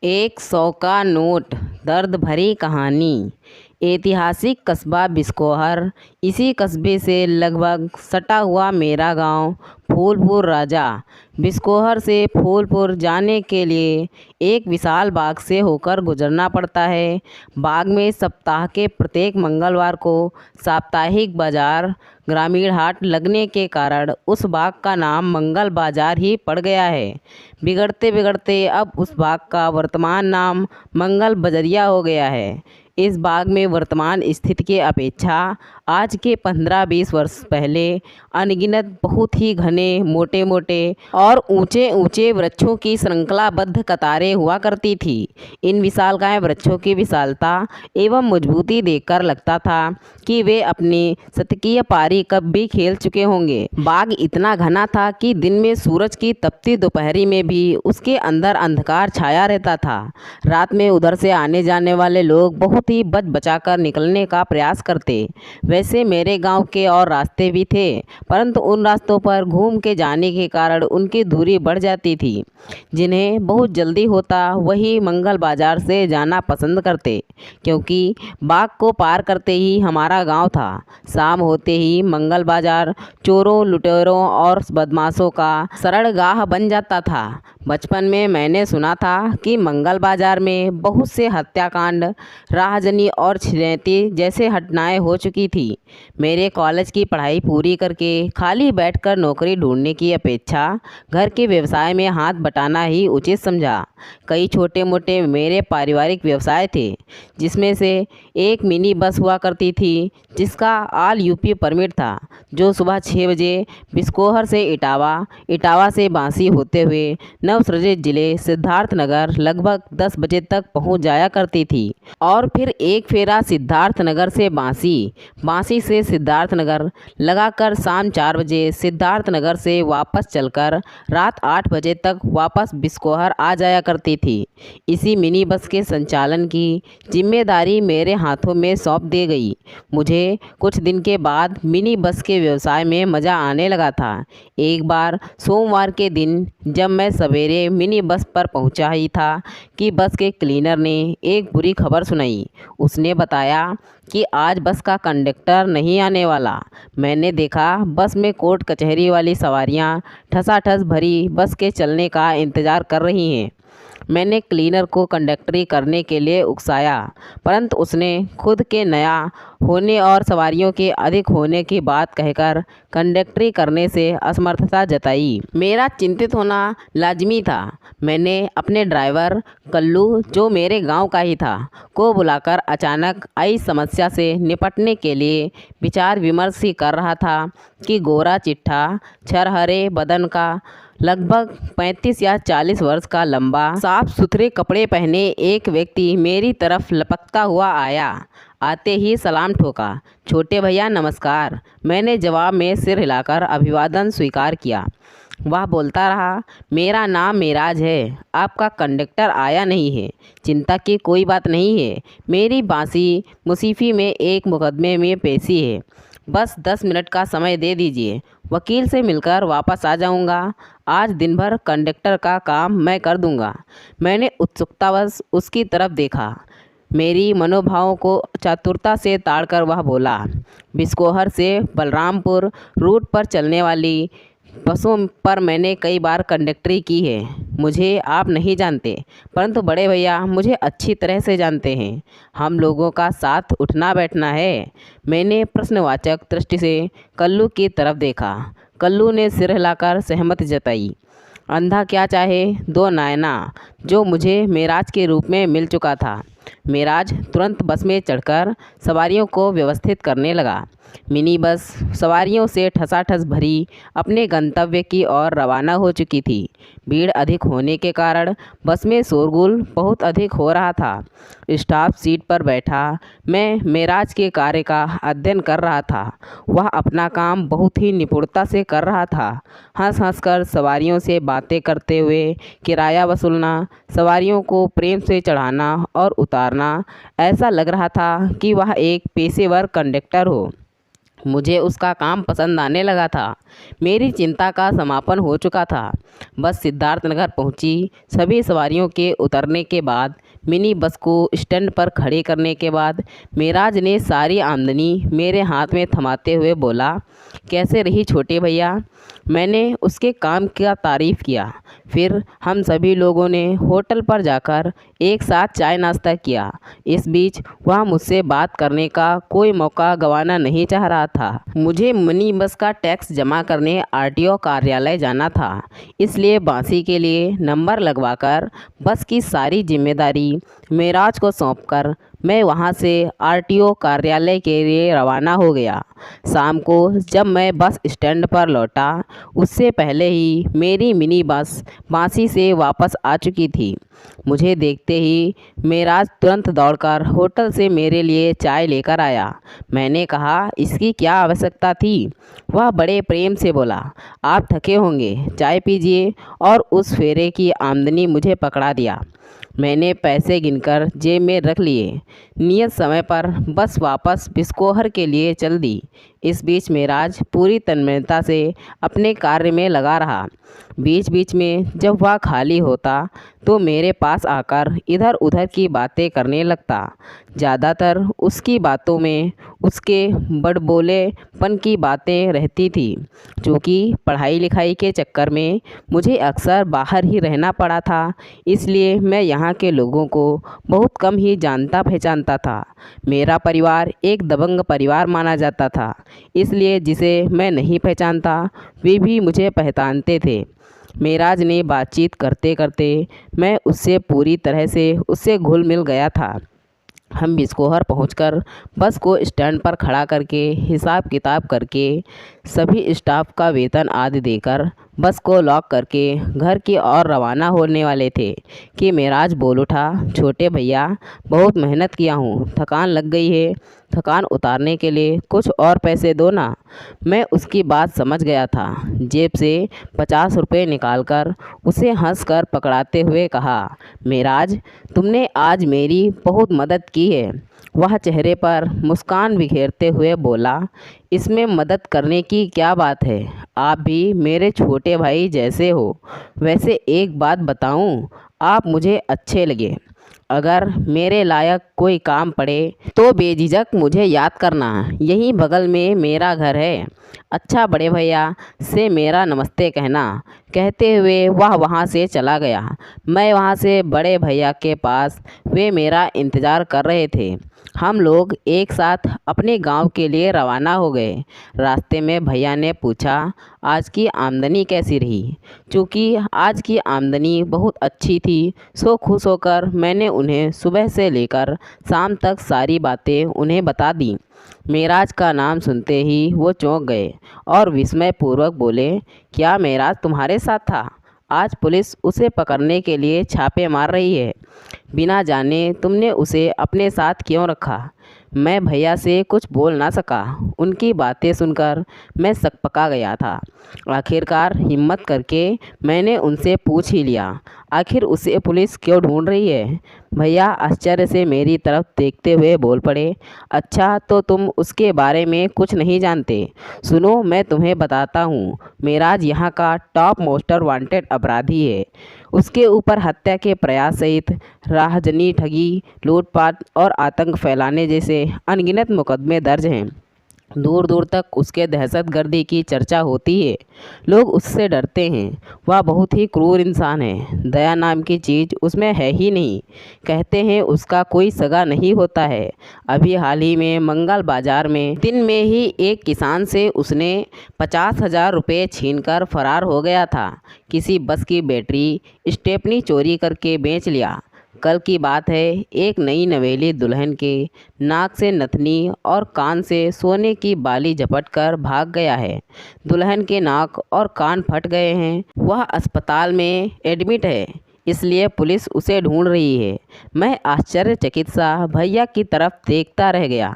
100 का नोट, दर्द भरी कहानी। ऐतिहासिक कस्बा बिस्कोहर, इसी कस्बे से लगभग सटा हुआ मेरा गांव फूलपुर राजा। बिस्कोहर से फूलपुर जाने के लिए एक विशाल बाग से होकर गुजरना पड़ता है। बाग में सप्ताह के प्रत्येक मंगलवार को साप्ताहिक बाजार ग्रामीण हाट लगने के कारण उस बाग का नाम मंगल बाजार ही पड़ गया है। बिगड़ते बिगड़ते अब उस बाग का वर्तमान नाम मंगल बजरिया हो गया है। इस बाग में वर्तमान स्थिति के अपेक्षा आज के 15-20 वर्ष पहले अनगिनत बहुत ही घने मोटे मोटे और ऊंचे ऊंचे वृक्षों की श्रृंखलाबद्ध कतारें हुआ करती थी। इन विशालकाय वृक्षों की विशालता एवं मजबूती देखकर लगता था कि वे अपनी शतकीय पारी कब भी खेल चुके होंगे। बाग इतना घना था कि दिन में सूरज की तपती दोपहरी में भी उसके अंदर अंधकार छाया रहता था। रात में उधर से आने जाने वाले लोग बहुत ही बच बचाकर निकलने का प्रयास करते। वैसे मेरे गांव के और रास्ते भी थे, परंतु उन रास्तों पर घूम के जाने के कारण उनकी दूरी बढ़ जाती थी। जिन्हें बहुत जल्दी होता वही मंगल बाजार से जाना पसंद करते, क्योंकि बाग को पार करते ही हमारा गांव था। शाम होते ही मंगल बाजार चोरों लुटेरों और बदमाशों का शरणगाह बन जाता था। बचपन में मैंने सुना था कि मंगल बाजार में बहुत से हत्याकांड, राहजनी और छिनैती जैसे घटनाएं हो चुकी थी। मेरे कॉलेज की पढ़ाई पूरी करके खाली बैठकर नौकरी ढूंढने की अपेक्षा घर के व्यवसाय में हाथ बटाना ही उचित समझा। कई छोटे मोटे मेरे पारिवारिक व्यवसाय थे, जिसमें से एक मिनी बस हुआ करती थी जिसका ऑल यूपी परमिट था, जो सुबह 6 बजे बिस्कोहर से इटावा, इटावा से बांसी होते हुए नवसृजित जिले सिद्धार्थनगर लगभग 10 बजे तक पहुंच जाया करती थी। और फिर एक फेरा सिद्धार्थनगर से बांसी, बांसी से सिद्धार्थनगर लगाकर शाम 4 बजे सिद्धार्थनगर से वापस चलकर रात 8 बजे तक वापस बिस्कोहर आ जाया करती थी। इसी मिनी बस के संचालन की जिम्मेदारी मेरे हाथों में सौंप दी गई। मुझे कुछ दिन के बाद मिनी बस के व्यवसाय में मज़ा आने लगा था। एक बार सोमवार के दिन जब मैं सवेरे मिनी बस पर पहुंचा ही था कि बस के क्लीनर ने एक बुरी खबर सुनाई। उसने बताया कि आज बस का कंडक्टर नहीं आने वाला। मैंने देखा बस में कोर्ट कचहरी वाली सवारियां ठसाठस भरी बस के चलने का इंतज़ार कर रही हैं। मैंने क्लीनर को कंडक्टरी करने के लिए उकसाया, परंतु उसने खुद के नया होने और सवारियों के अधिक होने की बात कहकर कंडक्टरी करने से असमर्थता जताई। मेरा चिंतित होना लाजमी था। मैंने अपने ड्राइवर कल्लू, जो मेरे गांव का ही था, को बुलाकर अचानक आई समस्या से निपटने के लिए विचार विमर्श ही कर रहा था कि गोरा चिट्ठा, छरहरे बदन का, लगभग 35 या 40 वर्ष का, लंबा साफ सुथरे कपड़े पहने एक व्यक्ति मेरी तरफ लपकता हुआ आया। आते ही सलाम ठोका। छोटे भैया नमस्कार। मैंने जवाब में सिर हिलाकर अभिवादन स्वीकार किया। वह बोलता रहा, मेरा नाम मेराज है, आपका कंडक्टर आया नहीं है। चिंता की कोई बात नहीं है, मेरी बांसी मुसीफी में एक मुकदमे में पेशी है, बस 10 मिनट का समय दे दीजिए, वकील से मिलकर वापस आ जाऊंगा। आज दिन भर कंडक्टर का काम मैं कर दूंगा। मैंने उत्सुकतावश उसकी तरफ देखा। मेरी मनोभावों को चातुरता से ताड़कर वह बोला, बिस्कोहर से बलरामपुर रूट पर चलने वाली बसों पर मैंने कई बार कंडक्टरी की है। मुझे आप नहीं जानते, परंतु बड़े भैया मुझे अच्छी तरह से जानते हैं। हम लोगों का साथ उठना बैठना है। मैंने प्रश्नवाचक दृष्टि से कल्लू की तरफ देखा। कल्लू ने सिर हिलाकर सहमति जताई। अंधा क्या चाहे दो नायना, जो मुझे मेराज के रूप में मिल चुका था। मेराज तुरंत बस में चढ़कर सवारियों को व्यवस्थित करने लगा। मिनी बस सवारियों से ठसाठस भरी अपने गंतव्य की ओर रवाना हो चुकी थी। भीड़ अधिक होने के कारण बस में शोरगुल बहुत अधिक हो रहा था। स्टाफ सीट पर बैठा मैं मेराज के कार्य का अध्ययन कर रहा था। वह अपना काम बहुत ही निपुणता से कर रहा था। हंस हंसकर सवारियों से बातें करते हुए किराया वसूलना, सवारियों को प्रेम से चढ़ाना और उतारना, ऐसा लग रहा था कि वह एक पेशेवर कंडक्टर हो। मुझे उसका काम पसंद आने लगा था। मेरी चिंता का समापन हो चुका था। बस सिद्धार्थनगर पहुंची। सभी सवारियों के उतरने के बाद मिनी बस को स्टैंड पर खड़े करने के बाद मेराज ने सारी आमदनी मेरे हाथ में थमाते हुए बोला, कैसे रही छोटे भैया। मैंने उसके काम का तारीफ़ किया। फिर हम सभी लोगों ने होटल पर जाकर एक साथ चाय नाश्ता किया। इस बीच वह मुझसे बात करने का कोई मौका गंवाना नहीं चाह रहा था। मुझे मिनी बस का टैक्स जमा करने आरटीओ कार्यालय जाना था, इसलिए बांसी के लिए नंबर लगवाकर बस की सारी जिम्मेदारी मेराज को सौंपकर मैं वहां से आरटीओ कार्यालय के लिए रवाना हो गया। शाम को जब मैं बस स्टैंड पर लौटा, उससे पहले ही मेरी मिनी बस बांसी से वापस आ चुकी थी। मुझे देखते ही मेराज तुरंत दौड़कर होटल से मेरे लिए चाय लेकर आया। मैंने कहा, इसकी क्या आवश्यकता थी। वह बड़े प्रेम से बोला, आप थके होंगे, चाय पीजिए, और उस फेरे की आमदनी मुझे पकड़ा दिया। मैंने पैसे गिनकर जेब में रख लिए। नियत समय पर बस वापस बिस्कोहर के लिए चल दी। इस बीच मेराज पूरी तन्मयता से अपने कार्य में लगा रहा। बीच बीच में जब वह खाली होता तो मेरे पास आकर इधर उधर की बातें करने लगता। ज़्यादातर उसकी बातों में उसके बड़बोलेपन की बातें रहती थी। चूँकि पढ़ाई लिखाई के चक्कर में मुझे अक्सर बाहर ही रहना पड़ा था, इसलिए मैं यहाँ के लोगों को बहुत कम ही जानता पहचानता था। मेरा परिवार एक दबंग परिवार माना जाता था, इसलिए जिसे मैं नहीं पहचानता वे भी मुझे पहचानते थे। मेराज ने बातचीत करते करते मैं उससे पूरी तरह से उससे घुल मिल गया था। हम बिस्कोहर पहुंचकर बस को स्टैंड पर खड़ा करके हिसाब किताब करके सभी स्टाफ का वेतन आदि देकर बस को लॉक करके घर की ओर रवाना होने वाले थे कि मेराज बोल उठा, छोटे भैया, बहुत मेहनत किया हूँ, थकान लग गई है, थकान उतारने के लिए कुछ और पैसे दो ना। मैं उसकी बात समझ गया था। जेब से 50 रुपये निकालकर उसे हंसकर पकड़ाते हुए कहा, मेराज, तुमने आज मेरी बहुत मदद की है। वह चेहरे पर मुस्कान बिखेरते हुए बोला, इसमें मदद करने की क्या बात है, आप भी मेरे छोटे भाई जैसे हो। वैसे एक बात बताऊं, आप मुझे अच्छे लगे। अगर मेरे लायक कोई काम पड़े तो बेझिझक मुझे याद करना, यहीं बगल में मेरा घर है। अच्छा बड़े भैया से मेरा नमस्ते कहना। कहते हुए वह वहाँ से चला गया। मैं वहाँ से बड़े भैया के पास, वे मेरा इंतज़ार कर रहे थे। हम लोग एक साथ अपने गांव के लिए रवाना हो गए। रास्ते में भैया ने पूछा, आज की आमदनी कैसी रही। चूँकि आज की आमदनी बहुत अच्छी थी, सो खुश होकर मैंने उन्हें सुबह से लेकर शाम तक सारी बातें उन्हें बता दी। मेराज का नाम सुनते ही वो चौंक गए और विस्मयपूर्वक बोले, क्या मेराज तुम्हारे साथ था। आज पुलिस उसे पकड़ने के लिए छापे मार रही है। बिना जाने तुमने उसे अपने साथ क्यों रखा। मैं भैया से कुछ बोल ना सका। उनकी बातें सुनकर मैं सकपका गया था। आखिरकार हिम्मत करके मैंने उनसे पूछ ही लिया, आखिर उसे पुलिस क्यों ढूंढ रही है। भैया आश्चर्य से मेरी तरफ देखते हुए बोल पड़े, अच्छा तो तुम उसके बारे में कुछ नहीं जानते। सुनो, मैं तुम्हें बताता हूँ। मेराज यहाँ का टॉप मोस्ट वांटेड अपराधी है। उसके ऊपर हत्या के प्रयास सहित राहजनी, ठगी, लूटपाट और आतंक फैलाने जैसे अनगिनत मुकदमे दर्ज हैं। दूर दूर तक उसके दहशतगर्दी की चर्चा होती है। लोग उससे डरते हैं। वह बहुत ही क्रूर इंसान है। दया नाम की चीज़ उसमें है ही नहीं। कहते हैं उसका कोई सगा नहीं होता है। अभी हाल ही में मंगल बाजार में दिन में ही एक किसान से उसने 50,000 रुपये छीनकर फरार हो गया था। किसी बस की बैटरी स्टेपनी चोरी करके बेच लिया। कल की बात है, एक नई नवेली दुल्हन के नाक से नथनी और कान से सोने की बाली झपट कर भाग गया है। दुल्हन के नाक और कान फट गए हैं। वह अस्पताल में एडमिट है, इसलिए पुलिस उसे ढूंढ रही है। मैं आश्चर्यचकित सा भैया की तरफ देखता रह गया।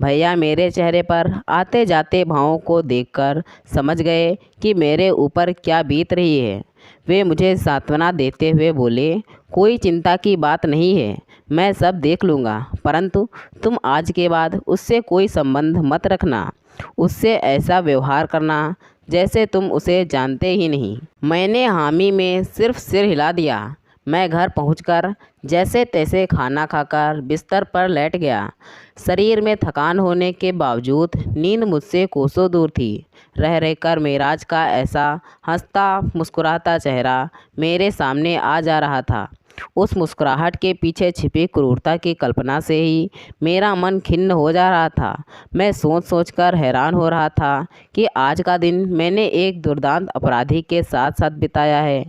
भैया मेरे चेहरे पर आते जाते भावों को देखकर समझ गए कि मेरे ऊपर क्या बीत रही है। वे मुझे सांत्वना देते हुए बोले, कोई चिंता की बात नहीं है, मैं सब देख लूँगा, परंतु तुम आज के बाद उससे कोई संबंध मत रखना। उससे ऐसा व्यवहार करना जैसे तुम उसे जानते ही नहीं। मैंने हामी में सिर्फ सिर हिला दिया। मैं घर पहुंचकर जैसे तैसे खाना खाकर बिस्तर पर लेट गया। शरीर में थकान होने के बावजूद नींद मुझसे कोसों दूर थी। रह रहकर मेराज का ऐसा हंसता मुस्कुराता चेहरा मेरे सामने आ जा रहा था। उस मुस्कुराहट के पीछे छिपी क्रूरता की कल्पना से ही मेरा मन खिन्न हो जा रहा था। मैं सोच सोच कर हैरान हो रहा था कि आज का दिन मैंने एक दुर्दांत अपराधी के साथ साथ बिताया है।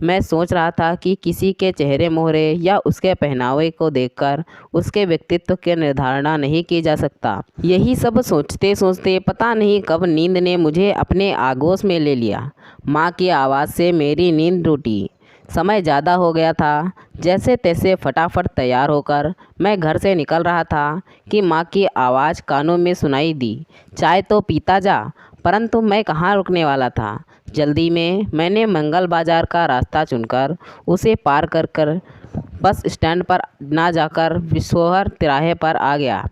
मैं सोच रहा था कि किसी के चेहरे मोहरे या उसके पहनावे को देखकर उसके व्यक्तित्व की निर्धारणा नहीं की जा सकता। यही सब सोचते सोचते पता नहीं कब नींद ने मुझे अपने आगोश में ले लिया। माँ की आवाज़ से मेरी नींद टूटी। समय ज़्यादा हो गया था। जैसे तैसे फटाफट तैयार होकर मैं घर से निकल रहा था कि माँ की आवाज़ कानों में सुनाई दी, चाय तो पीता जा। परंतु मैं कहाँ रुकने वाला था। जल्दी में मैंने मंगल बाजार का रास्ता चुनकर उसे पार कर बस स्टैंड पर ना जाकर विश्वहर तिराहे पर आ गया।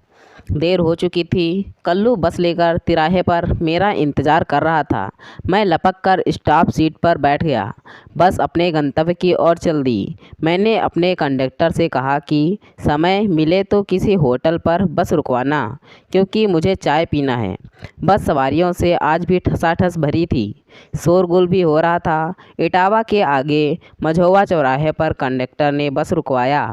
देर हो चुकी थी। कल्लू बस लेकर तिराहे पर मेरा इंतज़ार कर रहा था। मैं लपक कर स्टॉप सीट पर बैठ गया। बस अपने गंतव्य की ओर चल दी। मैंने अपने कंडक्टर से कहा कि समय मिले तो किसी होटल पर बस रुकवाना, क्योंकि मुझे चाय पीना है। बस सवारियों से आज भी ठसाठस भरी थी। शोरगुल भी हो रहा था। इटावा के आगे मझौवा चौराहे पर कंडक्टर ने बस रुकवाया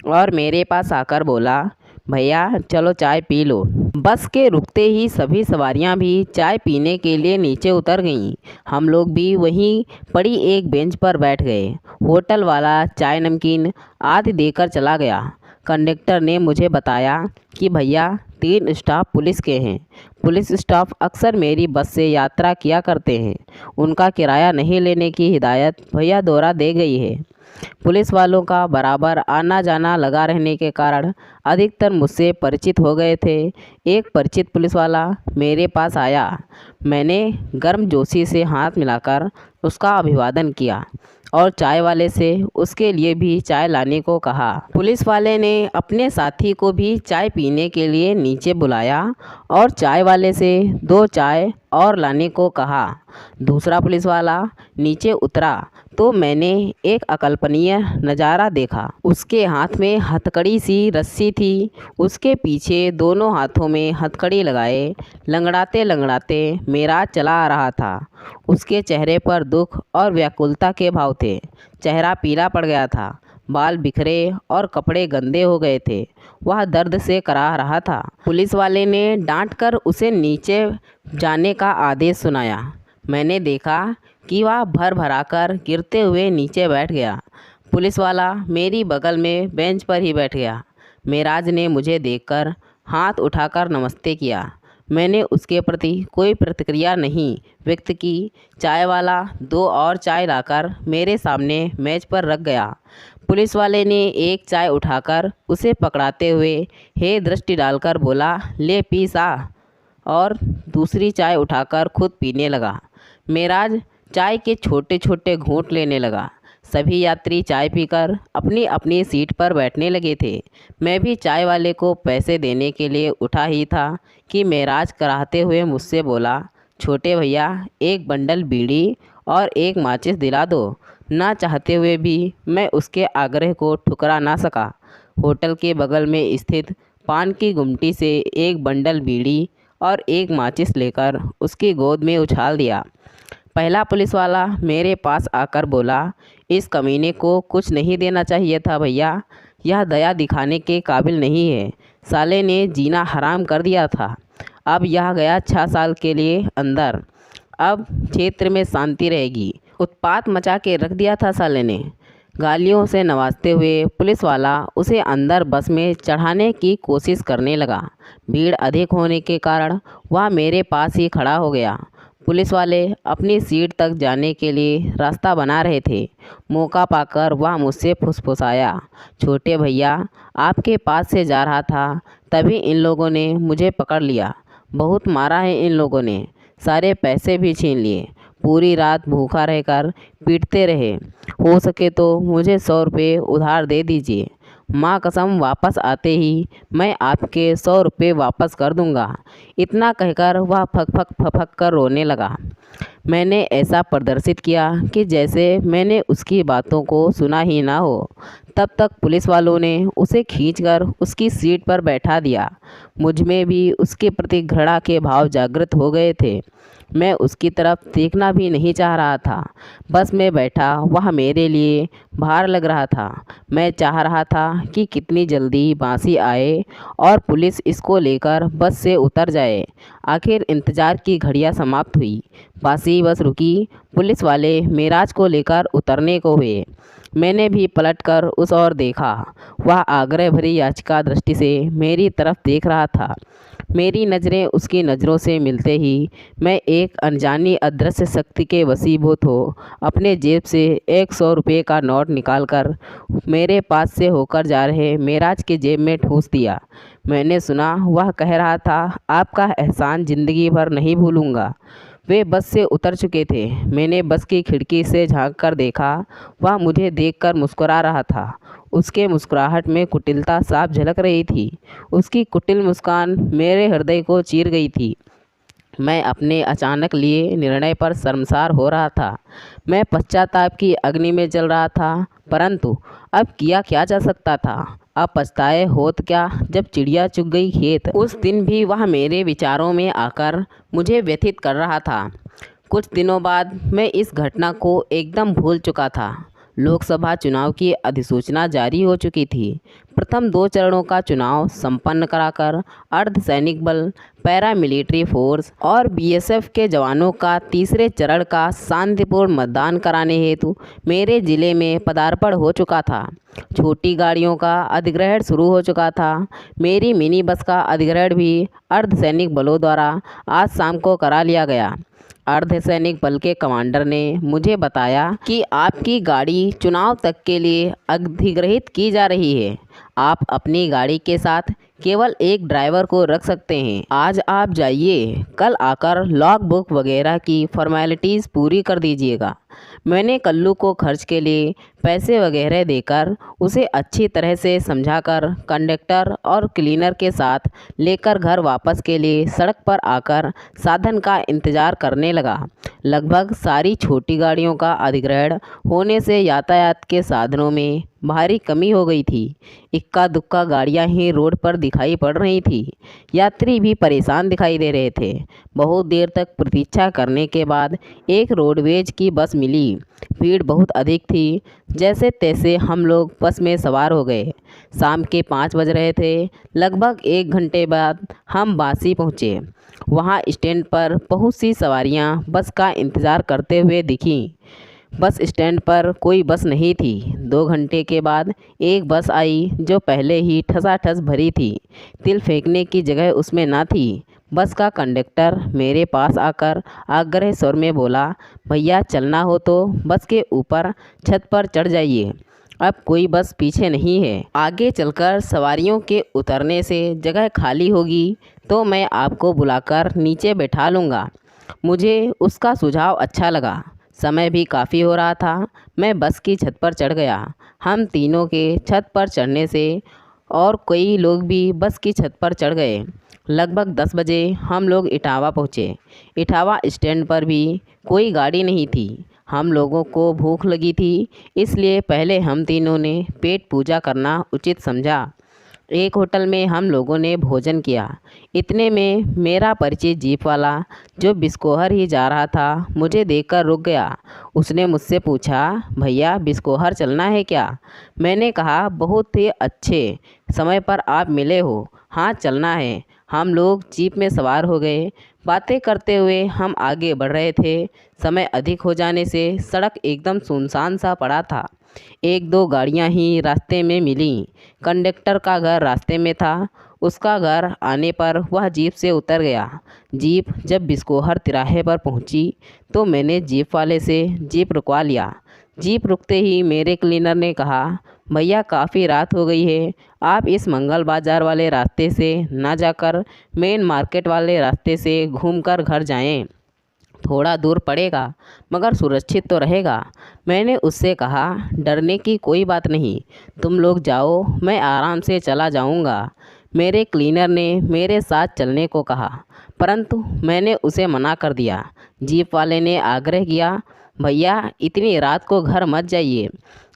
और मेरे पास आकर बोला, भैया चलो चाय पी लो। बस के रुकते ही सभी सवारियां भी चाय पीने के लिए नीचे उतर गईं। हम लोग भी वहीं पड़ी एक बेंच पर बैठ गए। होटल वाला चाय नमकीन आदि देकर चला गया। कंडक्टर ने मुझे बताया कि भैया 3 स्टाफ पुलिस के हैं। पुलिस स्टाफ अक्सर मेरी बस से यात्रा किया करते हैं। उनका किराया नहीं लेने की हिदायत भैया द्वारा दे गई है। पुलिस वालों का बराबर आना जाना लगा रहने के कारण अधिकतर मुझसे परिचित हो गए थे। एक परिचित पुलिस वाला मेरे पास आया। मैंने गर्मजोशी से हाथ मिलाकर उसका अभिवादन किया और चाय वाले से उसके लिए भी चाय लाने को कहा। पुलिस वाले ने अपने साथी को भी चाय पीने के लिए नीचे बुलाया और चाय वाले से 2 चाय और लाने को कहा। दूसरा पुलिस वाला नीचे उतरा तो मैंने एक अकल्पनीय नज़ारा देखा। उसके हाथ में हथकड़ी सी रस्सी थी। उसके पीछे दोनों हाथों में हथकड़ी लगाए लंगड़ाते लंगड़ाते मेराज चला आ रहा था। उसके चेहरे पर दुख और व्याकुलता के भाव थे। चेहरा पीला पड़ गया था, बाल बिखरे और कपड़े गंदे हो गए थे। वह दर्द से कराह रहा था। पुलिस वाले ने डांटकर उसे नीचे जाने का आदेश सुनाया। मैंने देखा कि वह भर भराकर गिरते हुए नीचे बैठ गया। पुलिस वाला मेरी बगल में बेंच पर ही बैठ गया। मेराज ने मुझे देखकर हाथ उठाकर नमस्ते किया। मैंने उसके प्रति कोई प्रतिक्रिया नहीं व्यक्त की। चाय वाला 2 और चाय लाकर मेरे सामने मेज पर रख गया। पुलिस वाले ने एक चाय उठाकर उसे पकड़ाते हुए हे दृष्टि डालकर बोला, ले पी सा, और दूसरी चाय उठाकर खुद पीने लगा। मेराज चाय के छोटे छोटे घूंट लेने लगा। सभी यात्री चाय पीकर अपनी अपनी सीट पर बैठने लगे थे। मैं भी चाय वाले को पैसे देने के लिए उठा ही था कि मेराज कराहते हुए मुझसे बोला, छोटे भैया एक बंडल बीड़ी और एक माचिस दिला दो। ना चाहते हुए भी मैं उसके आग्रह को ठुकरा ना सका। होटल के बगल में स्थित पान की गुमटी से एक बंडल बीड़ी और एक माचिस लेकर उसकी गोद में उछाल दिया। पहला पुलिस वाला मेरे पास आकर बोला, इस कमीने को कुछ नहीं देना चाहिए था भैया, यह दया दिखाने के काबिल नहीं है। साले ने जीना हराम कर दिया था। अब यह गया 6 साल के लिए अंदर। अब क्षेत्र में शांति रहेगी। उत्पात मचा के रख दिया था साले ने। गालियों से नवाजते हुए पुलिस वाला उसे अंदर बस में चढ़ाने की कोशिश करने लगा। भीड़ अधिक होने के कारण वह मेरे पास ही खड़ा हो गया। पुलिस वाले अपनी सीट तक जाने के लिए रास्ता बना रहे थे। मौका पाकर वह मुझसे फुसफुसाया, छोटे भैया आपके पास से जा रहा था, तभी इन लोगों ने मुझे पकड़ लिया। बहुत मारा है इन लोगों ने, सारे पैसे भी छीन लिए। पूरी रात भूखा रहकर पीटते रहे। हो सके तो मुझे 100 रुपये उधार दे दीजिए। माँ कसम वापस आते ही मैं आपके 100 रुपये वापस कर दूँगा। इतना कहकर वह फक फक फक कर रोने लगा। मैंने ऐसा प्रदर्शित किया कि जैसे मैंने उसकी बातों को सुना ही ना हो। तब तक पुलिस वालों ने उसे खींचकर उसकी सीट पर बैठा दिया। मुझ में भी उसके प्रति घृणा के भाव जागृत हो गए थे। मैं उसकी तरफ देखना भी नहीं चाह रहा था। बस में बैठा वह मेरे लिए भार लग रहा था। मैं चाह रहा था कि कितनी जल्दी बांसी आए और पुलिस इसको लेकर बस से उतर जाए। आखिर इंतज़ार की घड़ियां समाप्त हुई। बांसी बस रुकी। पुलिस वाले मेराज को लेकर उतरने को हुए। मैंने भी पलटकर उस ओर देखा। वह आग्रह भरी याचिका दृष्टि से मेरी तरफ देख रहा था। मेरी नज़रें उसकी नज़रों से मिलते ही मैं एक अनजानी अदृश्य शक्ति के वशीभूत हो अपने जेब से एक 100 रुपये का नोट निकालकर मेरे पास से होकर जा रहे मेराज के जेब में ठूंस दिया। मैंने सुना वह कह रहा था, आपका एहसान ज़िंदगी भर नहीं भूलूंगा। वे बस से उतर चुके थे। मैंने बस की खिड़की से झांक कर देखा। वह मुझे देखकर मुस्कुरा रहा था। उसके मुस्कुराहट में कुटिलता साफ झलक रही थी। उसकी कुटिल मुस्कान मेरे हृदय को चीर गई थी। मैं अपने अचानक लिए निर्णय पर शर्मसार हो रहा था। मैं पश्चाताप की अग्नि में जल रहा था, परंतु अब किया क्या जा सकता था। अब पछताए होत क्या जब चिड़िया चुग गई खेत। उस दिन भी वह मेरे विचारों में आकर मुझे व्यथित कर रहा था। कुछ दिनों बाद मैं इस घटना को एकदम भूल चुका था। लोकसभा चुनाव की अधिसूचना जारी हो चुकी थी। प्रथम 2 चरणों का चुनाव संपन्न कराकर अर्धसैनिक बल, पैरामिलिट्री फोर्स और बीएसएफ के जवानों का तीसरे चरण का शांतिपूर्ण मतदान कराने हेतु मेरे जिले में पदार्पण हो चुका था। छोटी गाड़ियों का अधिग्रहण शुरू हो चुका था। मेरी मिनी बस का अधिग्रहण भी अर्धसैनिक बलों द्वारा आज शाम को करा लिया गया। अर्धसैनिक बल के कमांडर ने मुझे बताया कि आपकी गाड़ी चुनाव तक के लिए अधिग्रहित की जा रही है। आप अपनी गाड़ी के साथ केवल एक ड्राइवर को रख सकते हैं। आज आप जाइए, कल आकर लॉग बुक वगैरह की फॉर्मेलिटीज़ पूरी कर दीजिएगा। मैंने कल्लू को खर्च के लिए पैसे वगैरह देकर उसे अच्छी तरह से समझाकर कंडक्टर और क्लीनर के साथ लेकर घर वापस के लिए सड़क पर आकर साधन का इंतज़ार करने लगा। लगभग सारी छोटी गाड़ियों का अधिग्रहण होने से यातायात के साधनों में भारी कमी हो गई थी। इक्का दुक्का गाड़ियां ही रोड पर दिखाई पड़ रही थी। यात्री भी परेशान दिखाई दे रहे थे। बहुत देर तक प्रतीक्षा करने के बाद एक रोडवेज की बस मिली। भीड़ बहुत अधिक थी। जैसे तैसे हम लोग बस में सवार हो गए। शाम के 5 बज रहे थे। लगभग 1 घंटे बाद हम बांसी पहुँचे। वहाँ स्टैंड पर बहुत सी सवारियाँ बस का इंतज़ार करते हुए दिखीं। बस स्टैंड पर कोई बस नहीं थी। 2 घंटे के बाद एक बस आई जो पहले ही ठसाठस भरी थी। तिल फेंकने की जगह उसमें ना थी। बस का कंडक्टर मेरे पास आकर आग्रह स्वर में बोला, भैया चलना हो तो बस के ऊपर छत पर चढ़ जाइए। अब कोई बस पीछे नहीं है। आगे चलकर सवारियों के उतरने से जगह खाली होगी तो मैं आपको बुलाकर नीचे बैठा लूँगा। मुझे उसका सुझाव अच्छा लगा। समय भी काफ़ी हो रहा था। मैं बस की छत पर चढ़ गया। हम तीनों के छत पर चढ़ने से और कई लोग भी बस की छत पर चढ़ गए। लगभग 10 बजे हम लोग इटावा पहुँचे। इटावा स्टैंड पर भी कोई गाड़ी नहीं थी। हम लोगों को भूख लगी थी, इसलिए पहले हम तीनों ने पेट पूजा करना उचित समझा। एक होटल में हम लोगों ने भोजन किया। इतने में मेरा परिचित जीप वाला जो बिस्कोहर ही जा रहा था मुझे देखकर रुक गया। उसने मुझसे पूछा, भैया बिस्कोहर चलना है क्या? मैंने कहा, बहुत ही अच्छे समय पर आप मिले हो। हाँ चलना है। हम लोग जीप में सवार हो गए। बातें करते हुए हम आगे बढ़ रहे थे। समय अधिक हो जाने से सड़क एकदम सुनसान सा पड़ा था। 1-2 गाड़ियां ही रास्ते में मिलीं। कंडक्टर का घर रास्ते में था। उसका घर आने पर वह जीप से उतर गया। जीप जब बिस्कोहर तिराहे पर पहुंची तो मैंने जीप वाले से जीप रुकवा लिया। जीप रुकते ही मेरे क्लीनर ने कहा, भैया काफ़ी रात हो गई है, आप इस मंगल बाज़ार वाले रास्ते से ना जाकर मेन मार्केट वाले रास्ते से घूमकर घर जाएं। थोड़ा दूर पड़ेगा मगर सुरक्षित तो रहेगा। मैंने उससे कहा, डरने की कोई बात नहीं, तुम लोग जाओ, मैं आराम से चला जाऊंगा। मेरे क्लीनर ने मेरे साथ चलने को कहा, परंतु मैंने उसे मना कर दिया। जीप वाले ने आग्रह किया, भैया इतनी रात को घर मत जाइए,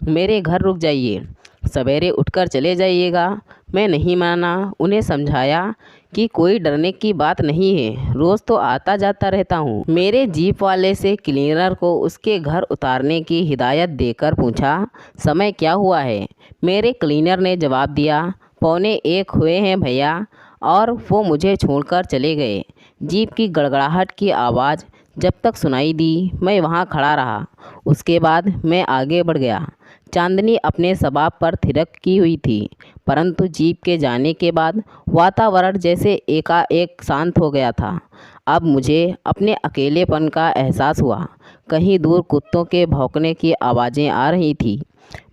मेरे घर रुक जाइए, सवेरे उठकर चले जाइएगा। मैं नहीं माना, उन्हें समझाया कि कोई डरने की बात नहीं है, रोज़ तो आता जाता रहता हूँ। मेरे जीप वाले से क्लीनर को उसके घर उतारने की हिदायत देकर पूछा, समय क्या हुआ है? मेरे क्लीनर ने जवाब दिया, 1:45 हुए हैं भैया, और वो मुझे छोड़कर चले गए। जीप की गड़गड़ाहट की आवाज़ जब तक सुनाई दी, मैं वहाँ खड़ा रहा। उसके बाद मैं आगे बढ़ गया। चांदनी अपने स्वभाव पर थिरकी हुई थी, परंतु जीप के जाने के बाद वातावरण जैसे एकाएक शांत हो गया था। अब मुझे अपने अकेलेपन का एहसास हुआ। कहीं दूर कुत्तों के भौंकने की आवाज़ें आ रही थी।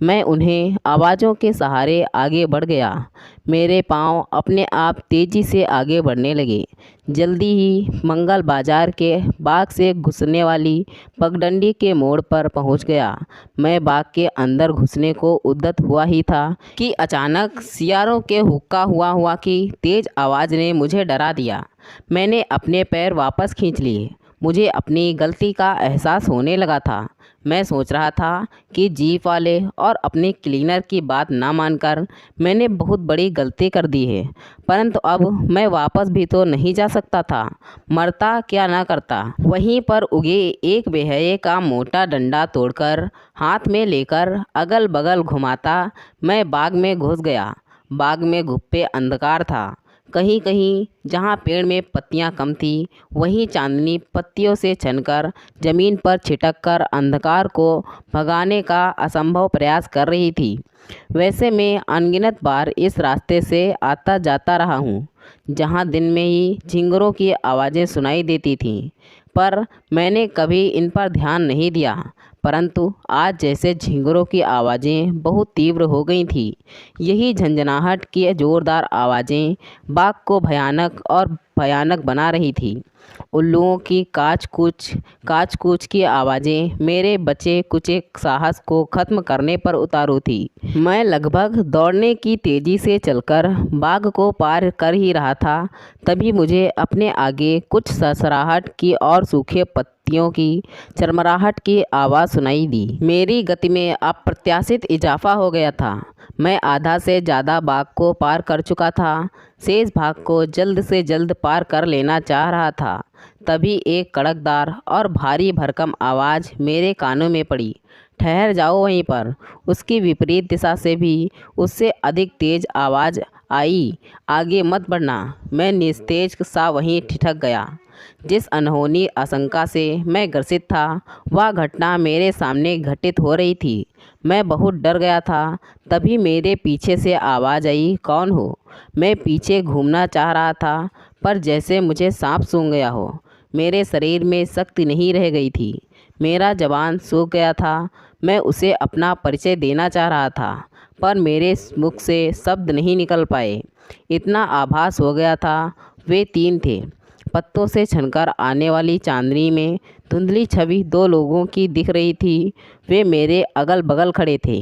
मैं उन्हें आवाज़ों के सहारे आगे बढ़ गया। मेरे पाँव अपने आप तेज़ी से आगे बढ़ने लगे। जल्दी ही मंगल बाजार के बाग से घुसने वाली पगडंडी के मोड़ पर पहुंच गया। मैं बाग के अंदर घुसने को उद्यत हुआ ही था कि अचानक सियारों के हुक्का हुआ की तेज़ आवाज़ ने मुझे डरा दिया। मैंने अपने पैर वापस खींच लिए। मुझे अपनी गलती का एहसास होने लगा था। मैं सोच रहा था कि जीप वाले और अपने क्लीनर की बात ना मानकर मैंने बहुत बड़ी गलती कर दी है, परंतु अब मैं वापस भी तो नहीं जा सकता था। मरता क्या ना करता। वहीं पर उगे एक बेहये का मोटा डंडा तोड़कर हाथ में लेकर अगल बगल घुमाता मैं बाग में घुस गया। बाग में घुप्पे अंधकार था। कहीं कहीं जहाँ पेड़ में पत्तियाँ कम थी, वहीं चांदनी पत्तियों से छनकर जमीन पर छिटक कर अंधकार को भगाने का असंभव प्रयास कर रही थी। वैसे मैं अनगिनत बार इस रास्ते से आता जाता रहा हूँ, जहाँ दिन में ही झिंगुरों की आवाज़ें सुनाई देती थीं, पर मैंने कभी इन पर ध्यान नहीं दिया। परंतु आज जैसे झिंगुरों की आवाज़ें बहुत तीव्र हो गई थीं। यही झंझनाहट की ज़ोरदार आवाज़ें बाग को भयानक और भयानक बना रही थी। उल्लुओं की काच कूच की आवाज़ें मेरे बचे कुचे साहस को ख़त्म करने पर उतारू थी। मैं लगभग दौड़ने की तेज़ी से चलकर बाग को पार कर ही रहा था, तभी मुझे अपने आगे कुछ सरसराहट की और सूखे पत्तियों की चरमराहट की आवाज़ सुनाई दी। मेरी गति में अप्रत्याशित इजाफा हो गया था। मैं आधा से ज़्यादा बाग को पार कर चुका था। शेष भाग को जल्द से जल्द पार कर लेना चाह रहा था। तभी एक कड़कदार और भारी भरकम आवाज़ मेरे कानों में पड़ी, ठहर जाओ वहीं पर। उसकी विपरीत दिशा से भी उससे अधिक तेज़ आवाज़ आई, आगे मत बढ़ना। मैं निस्तेज सा वहीं ठिठक गया। जिस अनहोनी आशंका से मैं ग्रसित था, वह घटना मेरे सामने घटित हो रही थी। मैं बहुत डर गया था। तभी मेरे पीछे से आवाज़ आई, कौन हो? मैं पीछे घूमना चाह रहा था, पर जैसे मुझे सांप सूंघ गया हो। मेरे शरीर में शक्ति नहीं रह गई थी। मेरा जबान सूख गया था। मैं उसे अपना परिचय देना चाह रहा था, पर मेरे मुख से शब्द नहीं निकल पाए। इतना आभास हो गया था, वे 3 थे। पत्तों से छनकर आने वाली चांदनी में धुंधली छवि 2 लोगों की दिख रही थी। वे मेरे अगल बगल खड़े थे।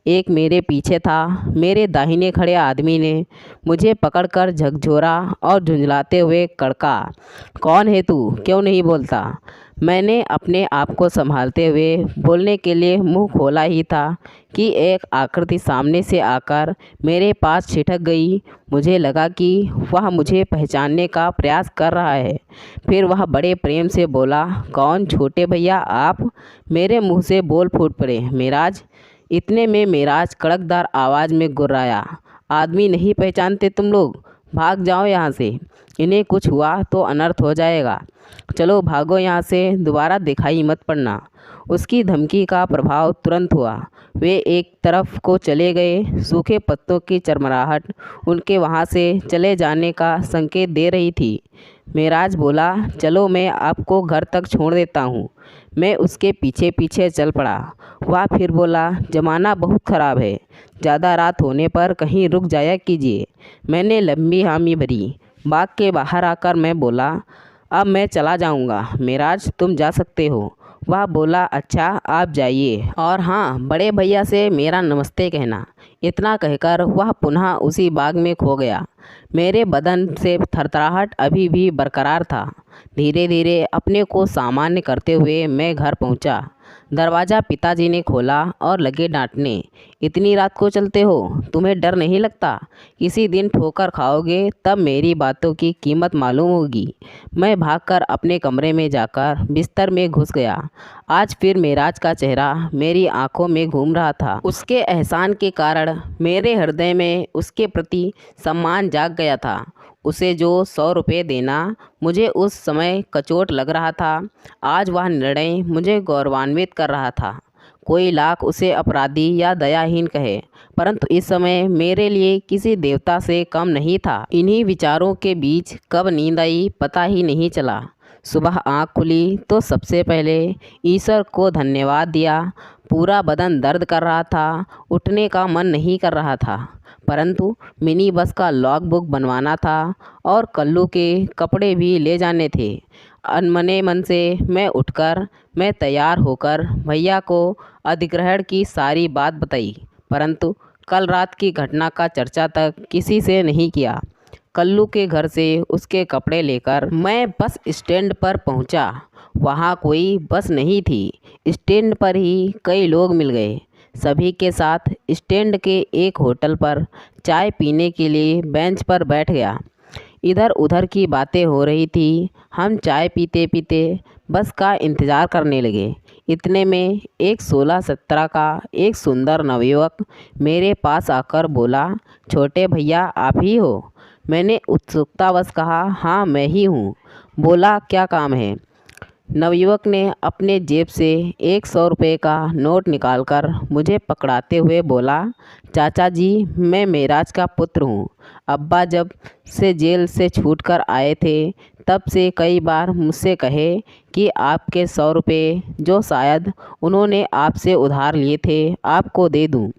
एक मेरे पीछे था। मेरे दाहिने खड़े आदमी ने मुझे पकड़कर झकझोरा और झुंझलाते हुए कड़का, कौन है तू, क्यों नहीं बोलता? मैंने अपने आप को संभालते हुए बोलने के लिए मुंह खोला ही था कि एक आकृति सामने से आकर मेरे पास छिटक गई। मुझे लगा कि वह मुझे पहचानने का प्रयास कर रहा है। फिर वह बड़े प्रेम से बोला, कौन? छोटे भैया आप? मेरे मुंह से बोल फूट पड़े, मेराज। इतने में मेराज कड़कदार आवाज़ में गुर्राया, आदमी नहीं पहचानते तुम लोग? भाग जाओ यहाँ से, इन्हें कुछ हुआ तो अनर्थ हो जाएगा। चलो भागो यहाँ से, दोबारा दिखाई मत पड़ना। उसकी धमकी का प्रभाव तुरंत हुआ। वे एक तरफ को चले गए। सूखे पत्तों की चरमराहट उनके वहाँ से चले जाने का संकेत दे रही थी। मेराज बोला, चलो मैं आपको घर तक छोड़ देता हूँ। मैं उसके पीछे पीछे चल पड़ा। वह फिर बोला, ज़माना बहुत ख़राब है, ज़्यादा रात होने पर कहीं रुक जाया कीजिए। मैंने लंबी हामी भरी। बाग के बाहर आकर मैं बोला, अब मैं चला जाऊंगा, मेराज तुम जा सकते हो। वह बोला, अच्छा आप जाइए, और हाँ बड़े भैया से मेरा नमस्ते कहना। इतना कहकर वह पुनः उसी बाग में खो गया। मेरे बदन से थरथराहट अभी भी बरकरार था। धीरे धीरे अपने को सामान्य करते हुए मैं घर पहुंचा। दरवाज़ा पिताजी ने खोला और लगे डांटने, इतनी रात को चलते हो, तुम्हें डर नहीं लगता? किसी दिन ठोकर खाओगे तब मेरी बातों की कीमत मालूम होगी। मैं भागकर अपने कमरे में जाकर बिस्तर में घुस गया। आज फिर मेराज का चेहरा मेरी आंखों में घूम रहा था। उसके एहसान के कारण मेरे हृदय में उसके प्रति सम्मान जाग गया था। उसे जो 100 रुपये देना मुझे उस समय कचोट लग रहा था, आज वह निर्णय मुझे गौरवान्वित कर रहा था। कोई लाख उसे अपराधी या दयाहीन कहे, परंतु इस समय मेरे लिए किसी देवता से कम नहीं था। इन्हीं विचारों के बीच कब नींद आई पता ही नहीं चला। सुबह आँख खुली तो सबसे पहले ईश्वर को धन्यवाद दिया। पूरा बदन दर्द कर रहा था, उठने का मन नहीं कर रहा था, परंतु मिनी बस का लॉग बुक बनवाना था और कल्लू के कपड़े भी ले जाने थे। अनमने मन से मैं तैयार होकर भैया को अधिग्रहण की सारी बात बताई, परंतु कल रात की घटना का चर्चा तक किसी से नहीं किया। कल्लू के घर से उसके कपड़े लेकर मैं बस स्टैंड पर पहुंचा। वहां कोई बस नहीं थी। स्टैंड पर ही कई लोग मिल गए। सभी के साथ स्टैंड के एक होटल पर चाय पीने के लिए बेंच पर बैठ गया। इधर उधर की बातें हो रही थी। हम चाय पीते पीते बस का इंतज़ार करने लगे। इतने में एक 16-17 का एक सुंदर नवयुवक मेरे पास आकर बोला, छोटे भैया आप ही हो? मैंने उत्सुकतावश कहा, हाँ मैं ही हूँ। बोला, क्या काम है? नवयुवक ने अपने जेब से एक 100 रुपये का नोट निकालकर मुझे पकड़ाते हुए बोला, चाचा जी मैं मेराज का पुत्र हूँ। अब्बा जब से जेल से छूटकर आए थे तब से कई बार मुझसे कहे कि आपके 100 रुपये जो शायद उन्होंने आपसे उधार लिए थे आपको दे दूँ।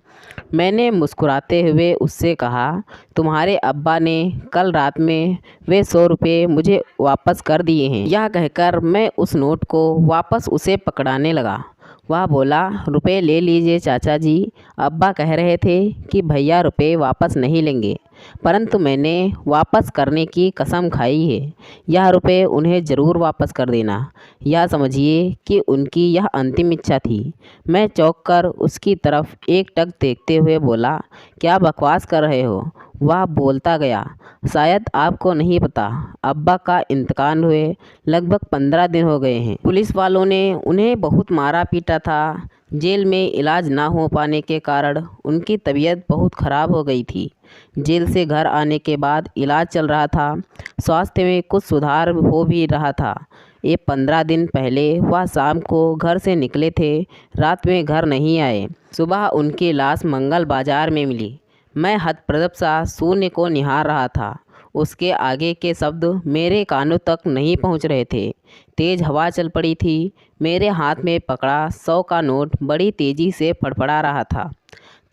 मैंने मुस्कुराते हुए उससे कहा, तुम्हारे अब्बा ने कल रात में वे 100 रुपये मुझे वापस कर दिए हैं। यह कहकर मैं उस नोट को वापस उसे पकड़ाने लगा। वह बोला, रुपए ले लीजिए चाचा जी, अब्बा कह रहे थे कि भैया रुपए वापस नहीं लेंगे, परंतु मैंने वापस करने की कसम खाई है। यह रुपए उन्हें ज़रूर वापस कर देना। यह समझिए कि उनकी यह अंतिम इच्छा थी। मैं चौंक कर उसकी तरफ एकटक देखते हुए बोला, क्या बकवास कर रहे हो? वह बोलता गया, शायद आपको नहीं पता, अब्बा का इंतकाल हुए लगभग 15 दिन हो गए हैं। पुलिस वालों ने उन्हें बहुत मारा पीटा था। जेल में इलाज ना हो पाने के कारण उनकी तबीयत बहुत ख़राब हो गई थी। जेल से घर आने के बाद इलाज चल रहा था। स्वास्थ्य में कुछ सुधार हो भी रहा था। ये 15 दिन पहले वह शाम को घर से निकले थे, रात में घर नहीं आए। सुबह उनकी लाश मंगल बाजार में मिली। मैं हतप्रभ सा शून्य को निहार रहा था। उसके आगे के शब्द मेरे कानों तक नहीं पहुंच रहे थे। तेज़ हवा चल पड़ी थी। मेरे हाथ में पकड़ा 100 का नोट बड़ी तेज़ी से फड़फड़ा रहा था।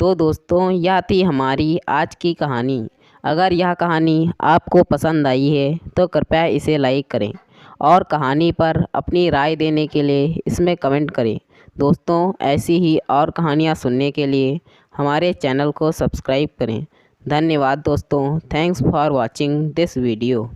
तो दोस्तों, यह थी हमारी आज की कहानी। अगर यह कहानी आपको पसंद आई है तो कृपया इसे लाइक करें और कहानी पर अपनी राय देने के लिए इसमें कमेंट करें। दोस्तों, ऐसी ही और कहानियाँ सुनने के लिए हमारे चैनल को सब्सक्राइब करें। धन्यवाद दोस्तों। Thanks for watching this video.